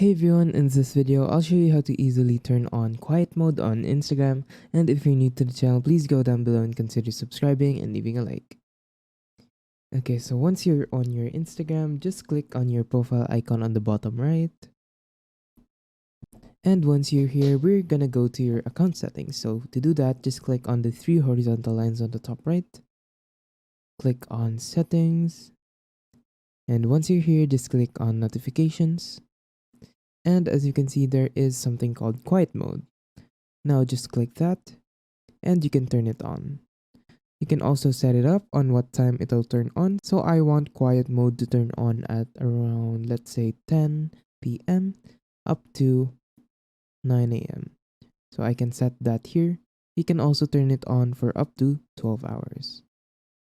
Hey everyone, in this video, I'll show you how to easily turn on quiet mode on Instagram, and if you're new to the channel, please go down below and consider subscribing and leaving a like. Okay, so once you're on your Instagram, just click on your profile icon on the bottom right. And once you're here, we're gonna go to your account settings. So to do that, just click on the three horizontal lines on the top right. Click on settings. And once you're here, just click on notifications. And as you can see, there is something called quiet mode. Now just click that and you can turn it on. You can also set it up on what time it'll turn on. So I want quiet mode to turn on at around, let's say 10 p.m. up to 9 a.m. So I can set that here. You can also turn it on for up to 12 hours.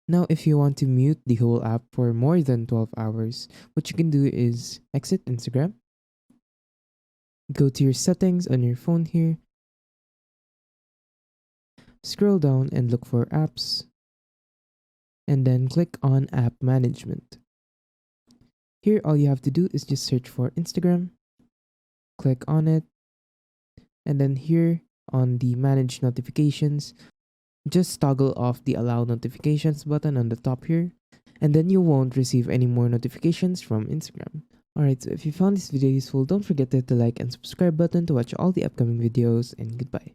Now, if you want to mute the whole app for more than 12 hours, what you can do is exit Instagram, go to your settings on your phone here, scroll down and look for apps, and then click on app management. Here, all you have to do is just search for Instagram, click on it, and then here on the manage notifications, just toggle off the allow notifications button on the top here, and then you won't receive any more notifications from Instagram. Alright, so if you found this video useful, don't forget to hit the like and subscribe button to watch all the upcoming videos, and goodbye.